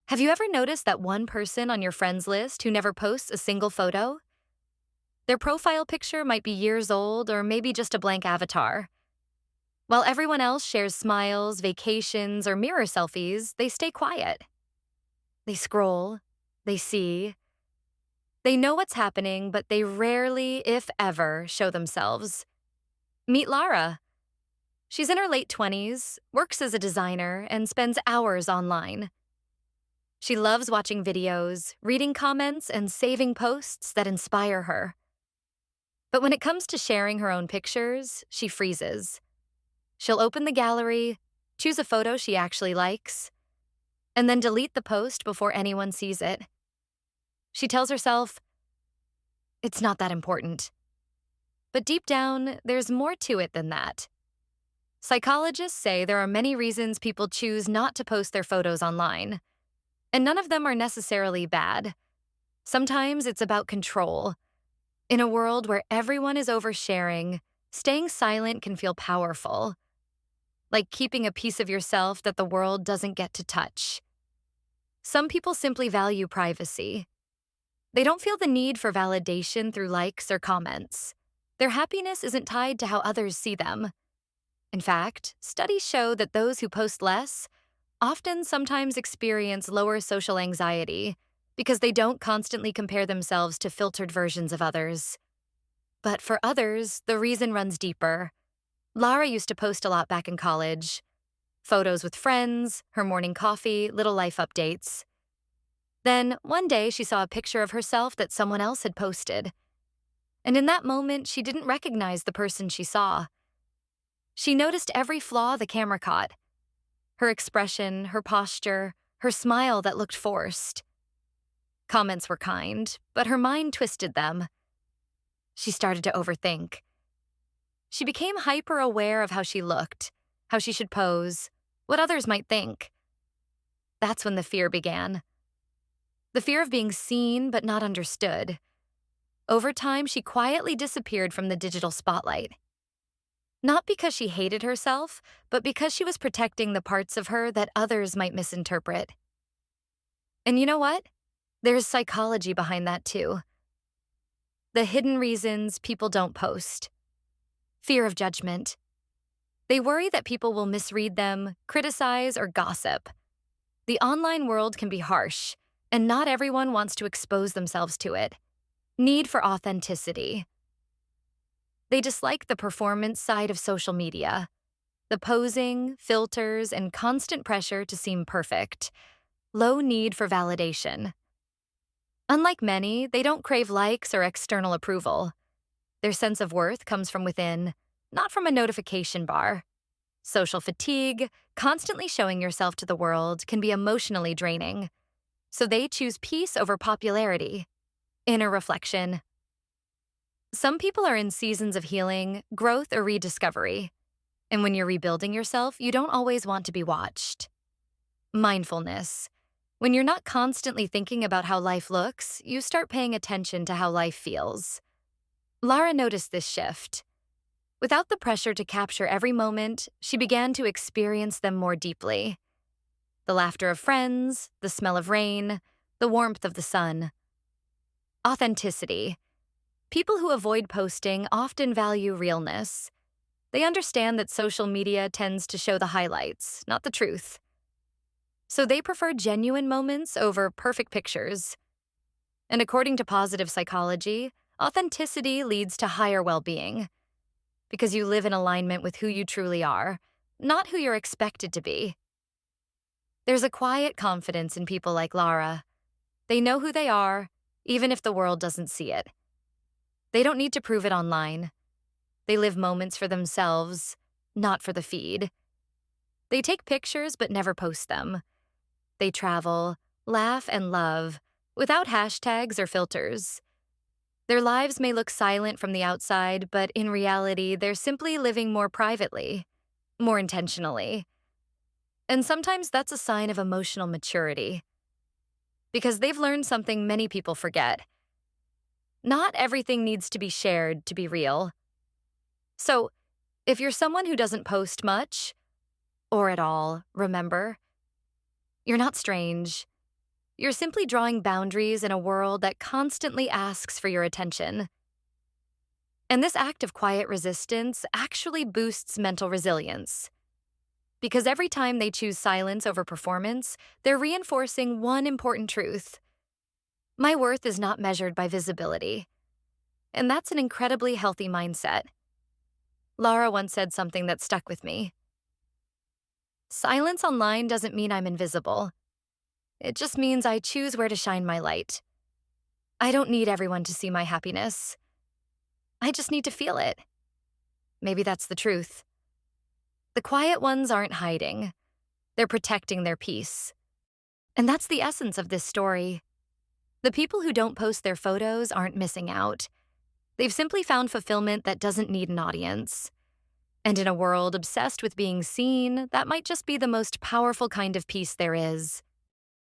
Have you ever noticed that one person on your friends list who never posts a single photo? Their profile picture might be years old or maybe just a blank avatar. While everyone else shares smiles, vacations, or mirror selfies, they stay quiet. They scroll, they see, they know what's happening, but they rarely, if ever, show themselves. Meet Lara. She's in her late 20s, works as a designer, and spends hours online. She loves watching videos, reading comments, and saving posts that inspire her. But when it comes to sharing her own pictures, she freezes. She'll open the gallery, choose a photo she actually likes, and then delete the post before anyone sees it. She tells herself, it's not that important. But deep down, there's more to it than that. Psychologists say there are many reasons people choose not to post their photos online, and none of them are necessarily bad. Sometimes it's about control. In a world where everyone is oversharing, staying silent can feel powerful, like keeping a piece of yourself that the world doesn't get to touch. Some people simply value privacy. They don't feel the need for validation through likes or comments. Their happiness isn't tied to how others see them. In fact, studies show that those who post less often sometimes experience lower social anxiety because they don't constantly compare themselves to filtered versions of others. But for others, the reason runs deeper. Lara used to post a lot back in college. Photos with friends, her morning coffee, little life updates. Then, one day, she saw a picture of herself that someone else had posted. And in that moment, she didn't recognize the person she saw. She noticed every flaw the camera caught. Her expression, her posture, her smile that looked forced. Comments were kind, but her mind twisted them. She started to overthink. She became hyper-aware of how she looked, how she should pose, what others might think. That's when the fear began. The fear of being seen but not understood. Over time, she quietly disappeared from the digital spotlight. Not because she hated herself, but because she was protecting the parts of her that others might misinterpret. And you know what? There's psychology behind that too. The hidden reasons people don't post. Fear of judgment. They worry that people will misread them, criticize, or gossip. The online world can be harsh, and not everyone wants to expose themselves to it. Need for authenticity. They dislike the performance side of social media, the posing, filters, and constant pressure to seem perfect. Low need for validation. Unlike many, they don't crave likes or external approval. Their sense of worth comes from within, not from a notification bar. Social fatigue, constantly showing yourself to the world, can be emotionally draining. So they choose peace over popularity. Inner reflection. Some people are in seasons of healing, growth, or rediscovery. And when you're rebuilding yourself, you don't always want to be watched. Mindfulness. When you're not constantly thinking about how life looks, you start paying attention to how life feels. Lara noticed this shift. Without the pressure to capture every moment, she began to experience them more deeply. The laughter of friends, the smell of rain, the warmth of the sun. Authenticity. People who avoid posting often value realness. They understand that social media tends to show the highlights, not the truth. So they prefer genuine moments over perfect pictures. And according to positive psychology, authenticity leads to higher well-being. Because you live in alignment with who you truly are, not who you're expected to be. There's a quiet confidence in people like Lara. They know who they are, even if the world doesn't see it. They don't need to prove it online. They live moments for themselves, not for the feed. They take pictures but never post them. They travel, laugh, and love, without hashtags or filters. Their lives may look silent from the outside, but in reality, they're simply living more privately, more intentionally. And sometimes that's a sign of emotional maturity. Because they've learned something many people forget. Not everything needs to be shared to be real. So, if you're someone who doesn't post much, or at all, remember, you're not strange. You're simply drawing boundaries in a world that constantly asks for your attention. And this act of quiet resistance actually boosts mental resilience. Because every time they choose silence over performance, they're reinforcing one important truth: my worth is not measured by visibility. And that's an incredibly healthy mindset. Lara once said something that stuck with me. Silence online doesn't mean I'm invisible. It just means I choose where to shine my light. I don't need everyone to see my happiness. I just need to feel it. Maybe that's the truth. The quiet ones aren't hiding. They're protecting their peace. And that's the essence of this story. The people who don't post their photos aren't missing out. They've simply found fulfillment that doesn't need an audience. And in a world obsessed with being seen, that might just be the most powerful kind of peace there is.